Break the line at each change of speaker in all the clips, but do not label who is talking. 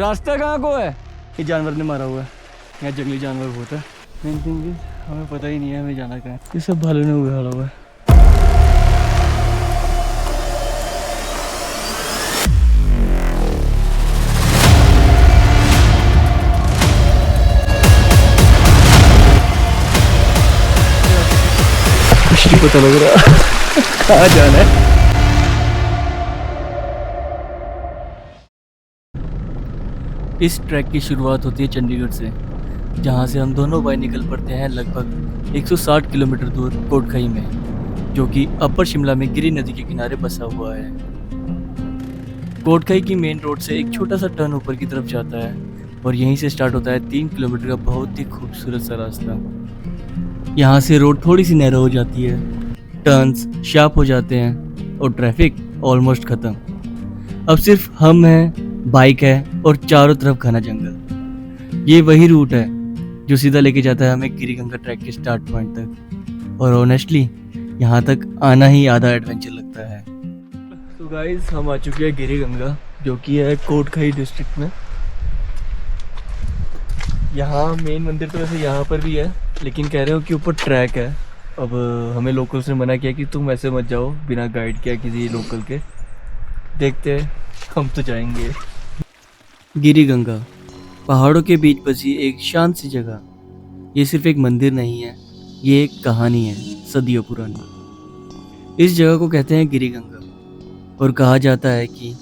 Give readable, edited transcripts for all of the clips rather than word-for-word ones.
रास्ता कहाँ को है? ये जानवर ने मारा हुआ है, यहाँ जंगली जानवर बहुत है। मेन थिंग हमें पता ही नहीं है हमें जाना कहाँ है। ये सब भालू ने उगाड़ा हुआ है। कुछ नहीं पता लग रहा कहाँ जाना है। इस ट्रैक की शुरुआत होती है चंडीगढ़ से, जहाँ से हम दोनों भाई निकल पड़ते हैं लगभग 160 किलोमीटर दूर कोटखाई में, जो कि अपर शिमला में गिरी नदी के किनारे बसा हुआ है। कोटखाई की मेन रोड से एक छोटा सा टर्न ऊपर की तरफ जाता है और यहीं से स्टार्ट होता है 3 किलोमीटर का बहुत ही खूबसूरत सा रास्ता। यहाँ से रोड थोड़ी सी नैरो हो जाती है, टर्न्स शार्प हो जाते हैं और ट्रैफिक ऑलमोस्ट खत्म। अब सिर्फ हम हैं, बाइक है और चारों तरफ घना जंगल। ये वही रूट है जो सीधा लेके जाता है हमें गिरी गंगा ट्रैक के स्टार्ट पॉइंट तक, और ऑनेस्टली यहाँ तक आना ही आधा एडवेंचर लगता है। तो गाइस हम आ चुके हैं गिरी गंगा, जो कि है कोटखाई डिस्ट्रिक्ट में। यहाँ मेन मंदिर तो वैसे यहाँ पर भी है, लेकिन कह रहे हो कि ऊपर ट्रैक है। अब हमें लोकल्स ने मना किया कि तुम ऐसे मत जाओ बिना गाइड किया किसी लोकल के। देखते हैं, हम तो जाएंगे। गिरी गंगा पहाड़ों के बीच बसी एक शांत सी जगह। ये सिर्फ एक मंदिर नहीं है, ये एक कहानी है सदियों पुरानी। इस जगह को कहते हैं गिरी गंगा, और कहा जाता है कि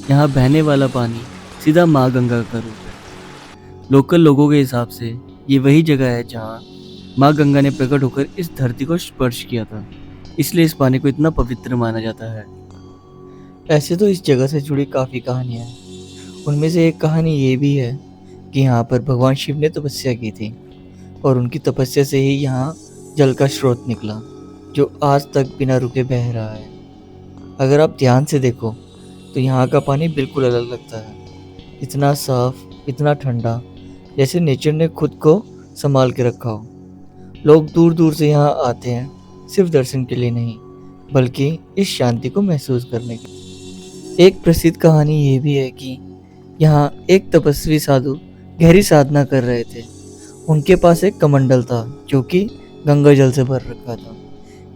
यहाँ बहने वाला पानी सीधा माँ गंगा का रूप है। लोकल लोगों के हिसाब से ये वही जगह है जहाँ माँ गंगा ने प्रकट होकर इस धरती को स्पर्श किया था, इसलिए इस पानी को इतना पवित्र माना जाता है। ऐसे तो इस जगह से जुड़ी काफ़ी कहानियाँ हैं। उनमें से एक कहानी ये भी है कि यहाँ पर भगवान शिव ने तपस्या की थी, और उनकी तपस्या से ही यहाँ जल का स्रोत निकला, जो आज तक बिना रुके बह रहा है। अगर आप ध्यान से देखो तो यहाँ का पानी बिल्कुल अलग लगता है, इतना साफ, इतना ठंडा, जैसे नेचर ने खुद को संभाल के रखा हो। लोग दूर दूर से यहाँ आते हैं, सिर्फ दर्शन के लिए नहीं, बल्कि इस शांति को महसूस करने के लिए। एक प्रसिद्ध कहानी ये भी है कि यहाँ एक तपस्वी साधु गहरी साधना कर रहे थे। उनके पास एक कमंडल था जो कि गंगा जल से भर रखा था।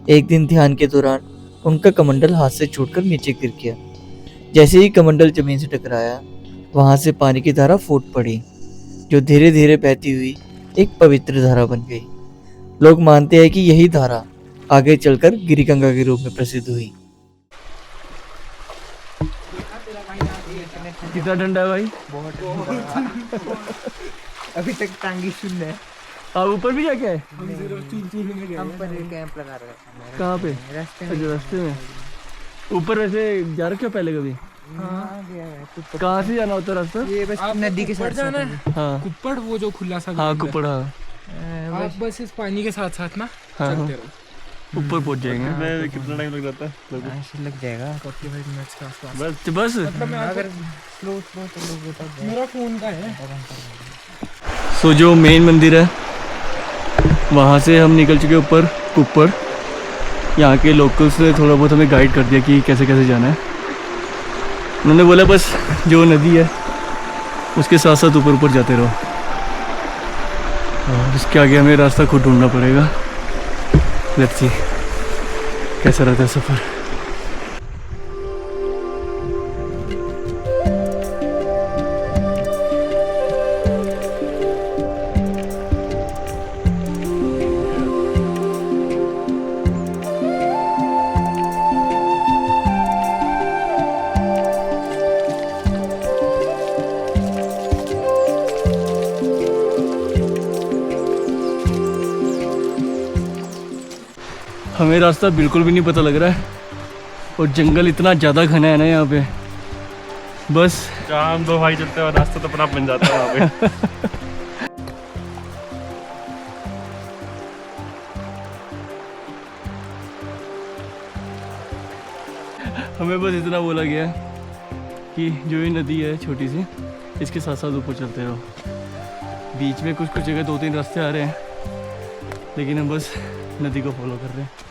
एक दिन ध्यान के दौरान उनका कमंडल हाथ से छूटकर नीचे गिर गया। जैसे ही कमंडल जमीन से टकराया, वहाँ से पानी की धारा फूट पड़ी, जो धीरे धीरे बहती हुई एक पवित्र धारा बन गई। लोग मानते हैं कि यही धारा आगे चलकर गिरी गंगा के रूप में प्रसिद्ध हुई। कितना ठंडा है भाई?
बहुत अभी तक टांगी शून्य है।
आप ऊपर भी जाके आए?
हम पर कैंप लगा रहे हैं।
कहाँ पे?
रास्ते
रास्ते में ऊपर वैसे जा रखे हो पहले कभी? कहाँ से जाना होता है रास्ता?
ये बस नदी के साथ
जाना है।
हाँ
कुप्पड़, वो जो खुला सा
हाँ
ग्राउंड है।
कुपड़, हाँ
आप बस इस पानी के साथ साथ ना
हाँ
चलते रहो।
ऊपर पहुंच जाएंगे। कितना टाइम लग जाता है?
लग जाएगा
45 मिनट्स के आसपास।
बस
मतलब मैं
अगर स्लो चलोगे तो
मेरा फोन का है।
सो जो मेन मंदिर है वहाँ से हम निकल चुके ऊपर कुप्पड़। यहाँ के लोकल्स ने थोड़ा बहुत हमें गाइड कर दिया कि कैसे कैसे जाना है। उन्होंने बोला बस जो नदी है उसके साथ साथ ऊपर ऊपर जाते रहो, और इसके आगे हमें रास्ता खुद ढूंढना पड़ेगा। लेट्स सी कैसा रहता है सफ़र। हमें रास्ता बिल्कुल भी नहीं पता लग रहा है, और जंगल इतना ज़्यादा घना है ना यहाँ पे। बस
जहाँ हम दो भाई चलते हैं रास्ता तो अपना बन जाता है वहाँ पे।
हमें बस इतना बोला गया कि जो ये नदी है छोटी सी, इसके साथ साथ ऊपर चलते रहो। बीच में कुछ कुछ जगह 2-3 रास्ते आ रहे हैं, लेकिन हम बस नदी को फॉलो कर रहे हैं।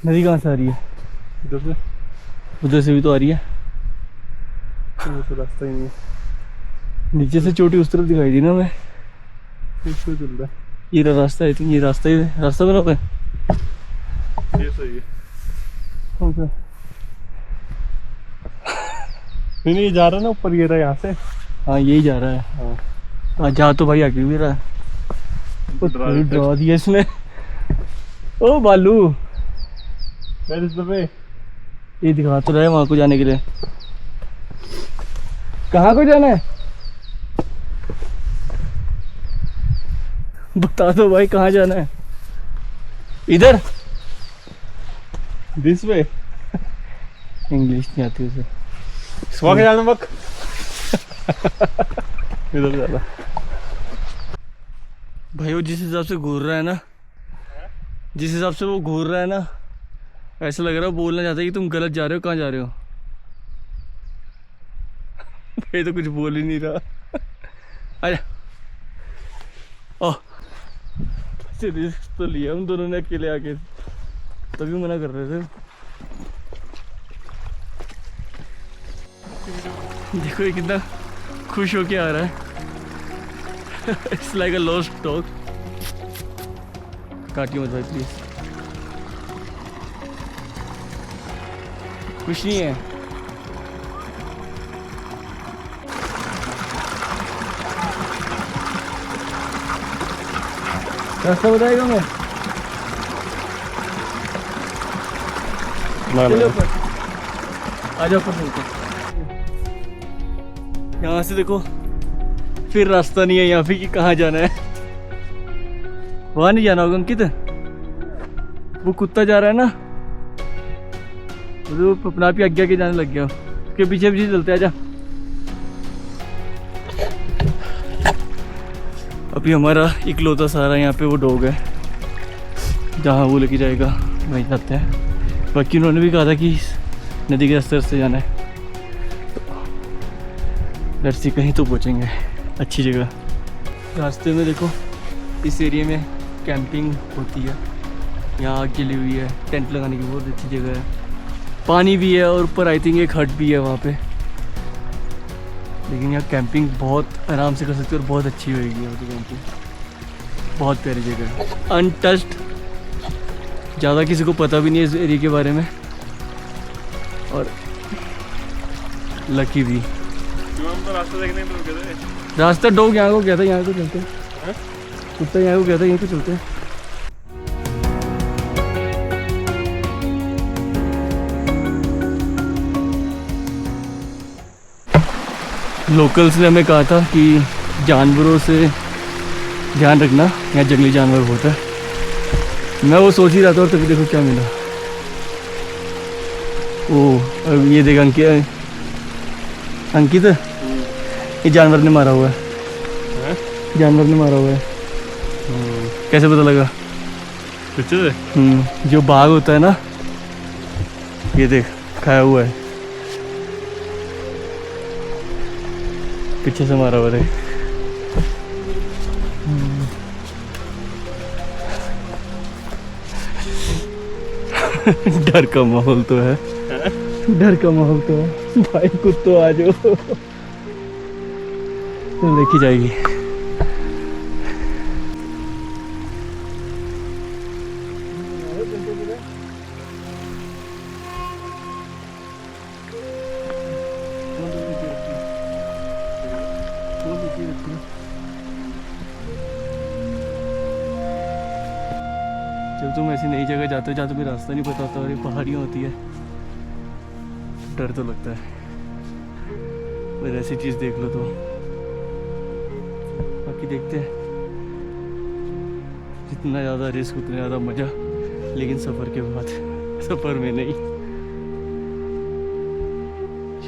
नदी कहाँ से आ रही है?
इधर से
उधर से भी तो आ रही है।
वो तो रास्ता ही नहीं है,
नीचे से चोटी उस तरफ दिखाई दी ना हमें।
इससे चल रहा
ये रहा रास्ता, आई थिंक ये रास्ता ही है। रास्ता बना हुआ है।
है, ये सही है।
कौन सा?
नहीं ये जा रहा है ना ऊपर, ये रहा यहाँ से।
हाँ यही जा रहा है।
हाँ
हाँ जा तो भाई आगे भी रहा है। ड्रा दिया इसने। ओ बालू,
Where is the way?
ये दिखा तो रहा है वहां को जाने के लिए। कहाँ को जाना है? बता दो भाई कहाँ जाना है। इधर
This way.
इंग्लिश नहीं आती उसे।
Walk जाना बक। इधर जाना।
भाई वो जिस हिसाब से घूर रहा है ना, जिस हिसाब से वो घूर रहा है ना, ऐसा लग रहा है बोलना चाहता है कि तुम गलत जा रहे हो। कहाँ जा रहे हो? भाई तो कुछ बोल ही नहीं रहा। आजा। ओह रिस्क तो लिया उन दोनों ने अकेले आके, तभी मना कर रहे थे। देखो ये कितना खुश होके आ रहा है। It's like a lost dog. काटिए मत भाई प्लीज। कुछ नहीं है। रास्ता बताएगा मैं। चलो ऊपर आ जाओ, ऊपर चलते। यहाँ से देखो फिर रास्ता नहीं है यहाँ पे कि कहाँ जाना है। वहाँ नहीं जाना होगा अंकित, वो कुत्ता जा रहा है ना, वो अपना आप ही आज्ञा के जाने लग गया। उसके पीछे पीछे चलते आजा। अभी हमारा इकलौता सहारा यहाँ पे वो डॉग है, जहाँ वो लेके जाएगा वहीं जाते हैं। बाकी उन्होंने भी कहा था कि नदी के रास्ते से जाना है, लेट्स सी कहीं तो पहुँचेंगे अच्छी जगह। रास्ते में देखो इस एरिया में कैंपिंग होती है, यहाँ आग जली हुई है, टेंट लगाने की बहुत अच्छी जगह है, पानी भी है और ऊपर आई थिंक एक हट भी है वहाँ पे। लेकिन यहाँ कैंपिंग बहुत आराम से कर सकते हो और बहुत अच्छी होगी यहाँ की कैंपिंग। बहुत प्यारी जगह है, अनटच्ड, ज़्यादा किसी को पता भी नहीं है इस एरिया के बारे में, और लकी भी।
हम तो रास्ता देखने में रुके थे।
रास्ता डॉग यहाँ को गया था, यहाँ को चलते हैं। कुत्ता यहाँ को गया था, यहीं को चलते हैं। लोकल्स ने हमें कहा था कि जानवरों से ध्यान रखना, यहाँ जंगली जानवर बहुत है। मैं वो सोच ही रहा था और तभी देखो क्या मिला। ओ अब ये देख अंकित, ये जानवर ने मारा हुआ है। जानवर ने मारा हुआ है। कैसे पता लगा?
पीछे से
जो बाघ होता है ना, ये देख खाया हुआ है, पीछे से मारा हुआ है। डर का माहौल तो है, डर का माहौल तो है भाई। कुत्तो आ जाओ, तो देखी जाएगी। जब तुम ऐसी नई जगह जाते हो जहाँ तुम्हें रास्ता नहीं पता होता और ये पहाड़ियाँ होती है, डर तो लगता है। पर ऐसी चीज़ देख लो तो बाकी देखते हैं। जितना ज़्यादा रिस्क उतना ज़्यादा मज़ा, लेकिन सफ़र के बाद, सफ़र में नहीं।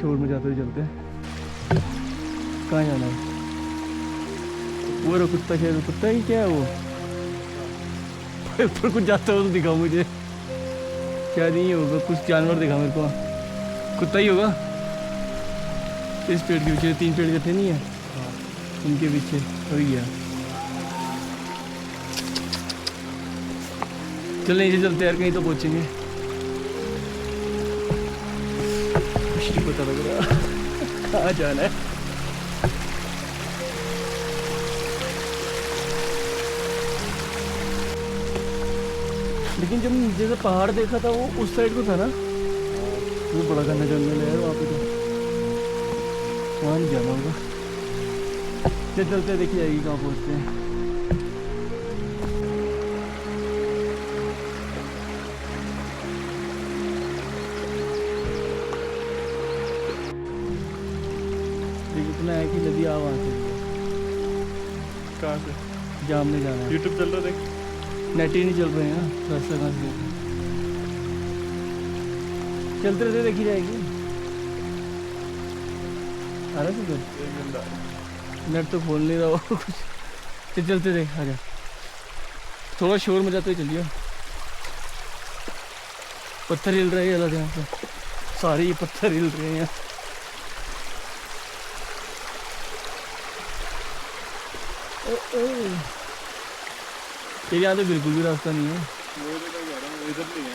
शोर में जाते हुए चलते हैं। कहाँ जाना है? वो रहा कुत्ता, शायद कुत्ता ही क्या है वो। ऊपर कुछ जाता हो तो दिखाओ मुझे। क्या नहीं होगा, कुछ जानवर दिखा मेरे को। कुत्ता ही होगा। इस पेड़ के पीछे 3 पेड़ इकट्ठे नहीं है, उनके पीछे वही गया। चल नीचे चलते यार, कहीं तो पहुँचेंगे। नहीं पता लग रहा कहाँ जाना है। लेकिन जब नीचे से पहाड़ देखा था वो उस साइड को था ना, वो बड़ा घना जंगल है वहाँ पे, तो वहाँ नहीं जाना होगा। चल चलते देखी जाएगी कहाँ पहुँचते हैं। इतना है कि नदी आ वहाँ से,
कहाँ से
जाम में जाना है।
यूट्यूब चल रहा देख,
नेट ही नहीं चल रहे हैं ना, रास्ता कहाँ से चलते रहते देखी जाएगी। आ रहा है नेट तो खोल नहीं रहा हो कुछ। चल चलते देख, आ जा, थोड़ा शोर मचाते हुए चलिए। पत्थर हिल रहे हैं अलग यहाँ पे, सारे ये पत्थर हिल रहे हैं। तेरे यहाँ तो बिल्कुल भी रास्ता नहीं है
इधर नहीं है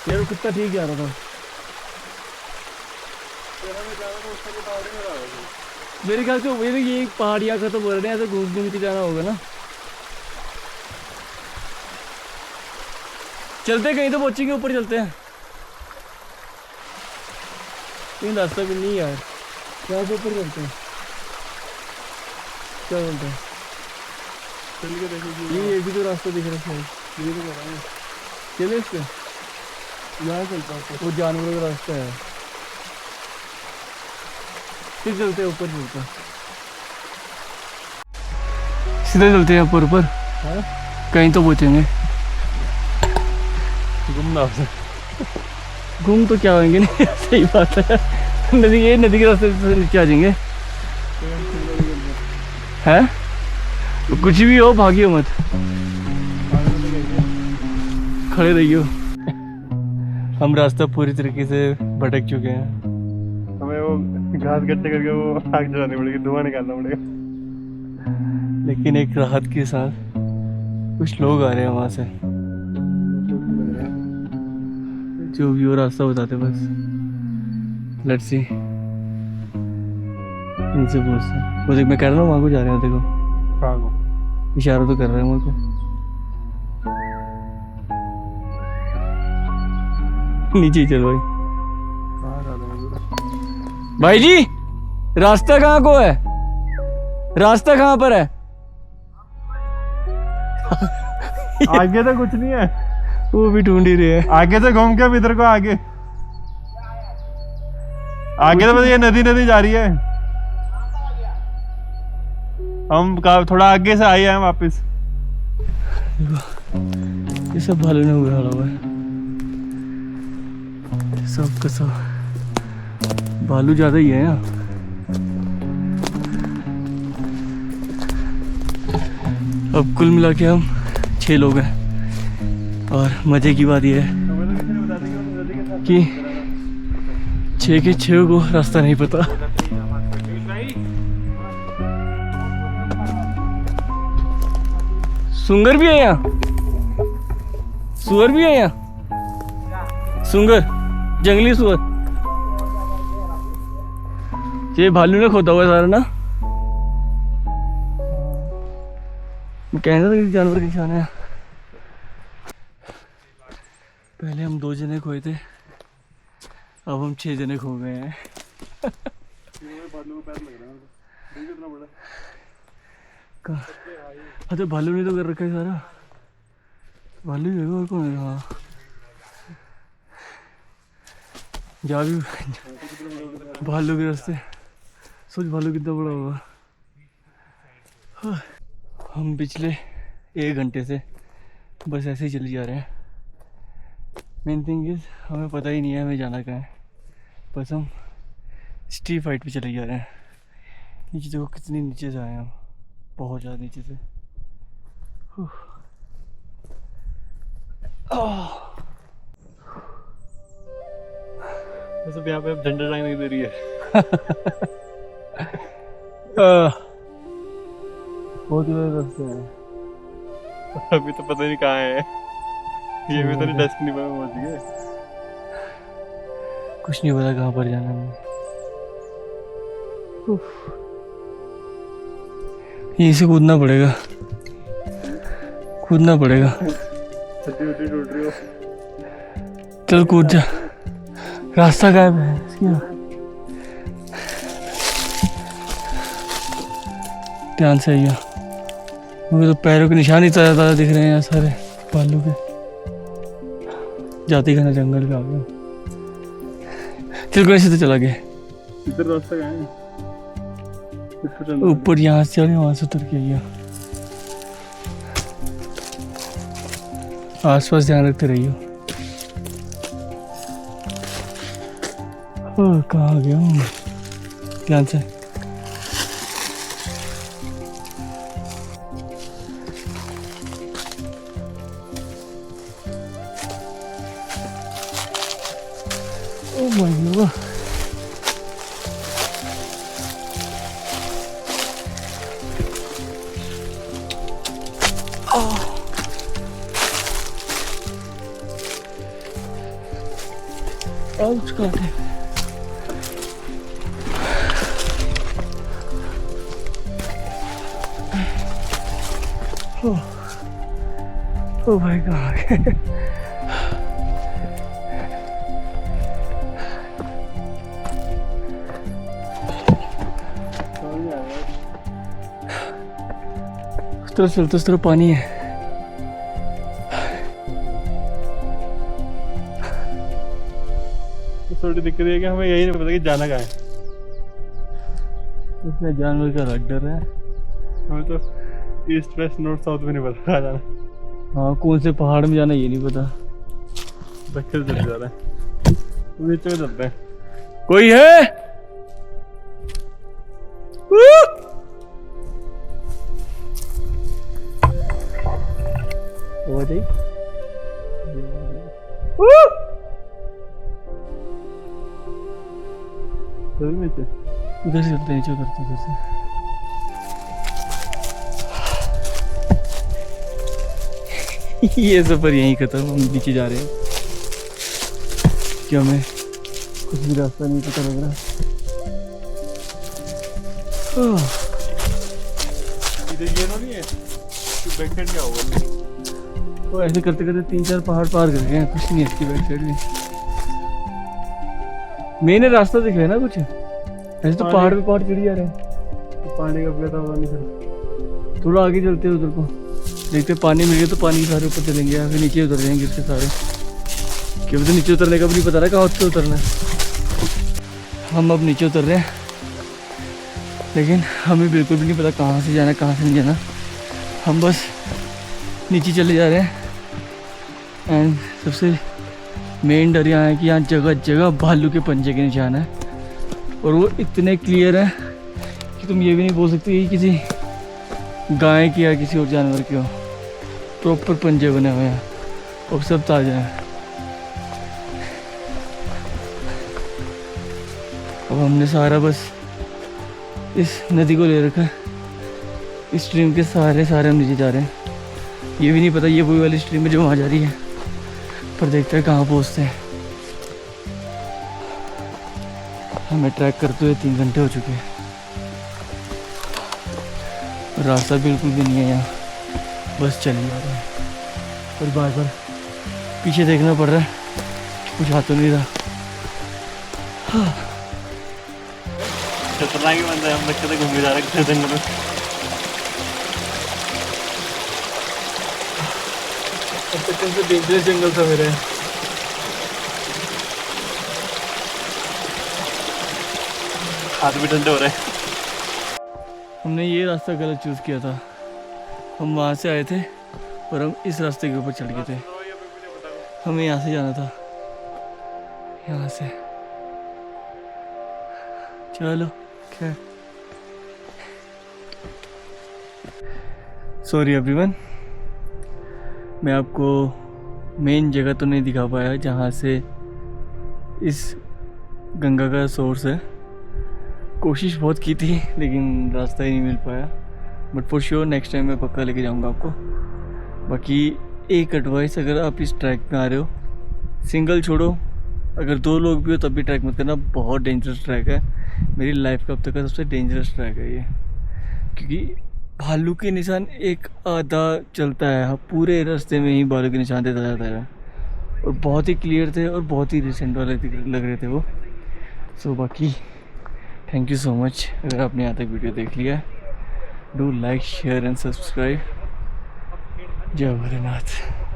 यार, वो कितना ठीक जा रहा था। मेरे ख्याल से वही ये पहाड़ियाँ का तो बोल रहे हैं, ऐसे घूम घूम के जाना होगा ना। चलते कहीं तो पहुंचेंगे, ऊपर चलते हैं। लेकिन रास्ता भी नहीं यार, यहाँ से ऊपर चलते हैं। क्या बोलते हैं,
चल के देखो
ये भी तो रास्ता दिख रहा है।
ये तो कर रहा है,
चले इस पे,
यहाँ चलता है।
वो जानवरों का रास्ता है। फिर चलते हैं ऊपर, चलते हैं सीधे, चलते हैं ऊपर। कहीं तो पहुंचेंगे।
घूमना
घूम तो क्या होंगे नहीं सही बात है। नदी, ये नदी के रास्ते से नीचे आ जाएंगे। है कुछ भी हो, भागियो मत, खड़े रहियो। हम रास्ता पूरी तरीके से भटक चुके हैं।
हमें वो घास गट्टे करके वो आग जलानी पड़ेगी, धुआं निकालना पड़ेगा।
लेकिन एक राहत के साथ कुछ लोग आ रहे हैं वहाँ से, जो भी वो रास्ता बताते बस। लेट्स सी, इनसे पूछते। वो देख, मैं कह रहा हूँ वहाँ को जा रहे हैं, देखो
कहाँ को
इशारा तो कर रहे हैं वहाँ को। नीचे ही चल भाई। भाई जी, रास्ता कहाँ को है, रास्ता कहाँ पर है?
आगे तो कुछ नहीं है,
वो भी ढूंढ ही रहे हैं।
आगे से घूम के अब इधर को आगे आगे तो बस ये नदी नदी जा रही है। हम थोड़ा आगे से आए हैं वापस।
ये सब भालू ने उड़ा हुआ है, सब का सब भालू ज्यादा ही है यहाँ। अब कुल मिला के हम 6 लोग हैं, और मजे की बात यह है कि 6 के 6 को रास्ता नहीं पता। सुंगर भी है यहाँ, सुअर भी है यहाँ, सुंगर, जंगली सुअर। ये भालू ने खोदा हुआ है सारा ना। मैं कहना था कि जानवर के निशान है। पहले हम 2 जने खोए थे, अब हम 6 जने खो गए हैं। अच्छा, भालू ने तो कर रखा है सारा, भालू है और कौन है? हाँ, जा भी भालू के रास्ते। सोच भालू कितना बड़ा होगा। हाँ, हम पिछले 1 घंटे से बस ऐसे ही चले जा रहे हैं। मेन थिंग इज हमें पता ही नहीं है हमें जाना कहाँ है, बस हम स्ट्रीट फाइट पे चले जा रहे हैं। नीचे देखो कितनी नीचे से आए हैं हम, बहुत ज़्यादा नीचे से।
वैसे यहाँ पे अब झंडा टाइम नहीं दे रही है।
बहुत ही बड़े रास्ते हैं।
अभी तो पता नहीं कहाँ है, ये भी तो नहीं डेस्टिनी पे पहुंच गए।
कुछ नहीं पता कहाँ पर जाना है। यहीं से कूदना पड़ेगा, कूदना पड़ेगा।
टूट रही हो।
चल कूद जा, रास्ता गायब है इसकी। ध्यान से आइए, मुझे तो पैरों के निशान ही ताज़ा दिख रहे हैं यहाँ सारे भालू के। जाती खाना जंगल पे आ गया। चल कोई से तो चला गया।
इधर रास्ता कहाँ है?
ऊपर यहाँ से चढ़े, वहां से उतर के आइए। आसपास ध्यान रखते रहिए। कहाँ गया हूँ? ध्यान से। ओह माय गॉड, आउच काटे। ओ भाई गॉड। उस तरफ चलते, उस तरफ पानी है।
थोड़ी दिक्कत है कि हमें यही नहीं पता कि जाना कहाँ है।
उसमें जानवर का रट डर है।
हमें तो ईस्ट वेस्ट नॉर्थ साउथ में नहीं पता कहाँ जाना।
हाँ, कौन से पहाड़ में जाना ये नहीं पता।
बच्चे चलते जा रहे हैं, नीचे चलते हैं।
कोई है? वो देख, उधर से चलते, नीचे उतरते उधर से। ये सफर यहीं खत्म। हम नीचे जा रहे हैं कि हमें कुछ भी रास्ता नहीं पता लग रहा।
इधर ये नहीं है कि बैक साइड क्या होगा।
तो ऐसे करते करते 3-4 पहाड़ पार कर गए हैं। कुछ नहीं है इसकी बैक साइड में। मैंने रास्ता दिखा है ना कुछ, ऐसे तो पहाड़ पे पहाड़ चढ़ी जा रहे हैं।
पानी का प्लेट होगा नहीं सर।
थोड़ा आगे चलते हैं उधर को, देखते पानी मिल गया तो पानी के सारे ऊपर चलेंगे या फिर नीचे उतर जाएंगे गिर से सारे। क्योंकि तो नीचे उतरने का भी नहीं पता ना कहाँ से उतरना है। हम अब नीचे उतर रहे हैं, लेकिन हमें बिल्कुल भी नहीं पता कहाँ से जाना कहाँ से नहीं जाना। हम बस नीचे चले जा रहे हैं। एंड सबसे मेन डर यहाँ है कि यहाँ जगह जगह भालू के पंजे के निशान है, और वो इतने क्लियर है कि तुम ये भी नहीं बोल सकते कि किसी गाय की या किसी और जानवर की हो। प्रॉपर पंजे बने हुए हैं और सब ताज़ा हैं। अब हमने सारा बस इस नदी को ले रखा है। इस स्ट्रीम के सारे हम नीचे जा रहे हैं। ये भी नहीं पता ये वही वाली स्ट्रीम है जो वहाँ जा रही है, पर देखते हैं कहाँ पहुँचते हैं। हमें ट्रैक करते हुए 3 घंटे हो चुके हैं। रास्ता बिल्कुल भी नहीं है यहाँ, बस चले जा रहे हैं। और बार बार पीछे देखना पड़ रहा है, कुछ हाथों नहीं रहा।
खतरनाक ही बंदा है। हम बच्चे तो घूमने जा रहे हैं जंगल में।
सबसे डेंजरस जंगल था मेरे।
हाथ भी ठंडे हो रहे हैं।
हमने ये रास्ता गलत चूज़ किया था। हम वहाँ से आए थे और हम इस रास्ते के ऊपर चढ़ गए थे। हमें यहाँ से जाना था, यहाँ से। चलो खैर, सॉरी एवरीवन, मैं आपको मेन जगह तो नहीं दिखा पाया जहाँ से इस गंगा का सोर्स है। कोशिश बहुत की थी लेकिन रास्ता ही नहीं मिल पाया, but for sure next time मैं पक्का लेके जाऊंगा आपको। बाकी एक एडवाइस, अगर आप इस ट्रैक पे आ रहे हो, सिंगल छोड़ो, अगर 2 लोग भी हो तब भी ट्रैक मत करना, बहुत डेंजरस ट्रैक है। मेरी लाइफ का अब तक का सबसे डेंजरस ट्रैक है ये, क्योंकि भालू के निशान एक आधा चलता है, हाँ पूरे रास्ते में ही भालू के निशान देता जाता है, और बहुत ही क्लियर थे और बहुत ही रिसेंट वाले लग रहे थे वो। सो बाकी थैंक यू सो मच, अगर आपने यहाँ तक वीडियो देख लिया, do like share and subscribe. जय भोलेनाथ।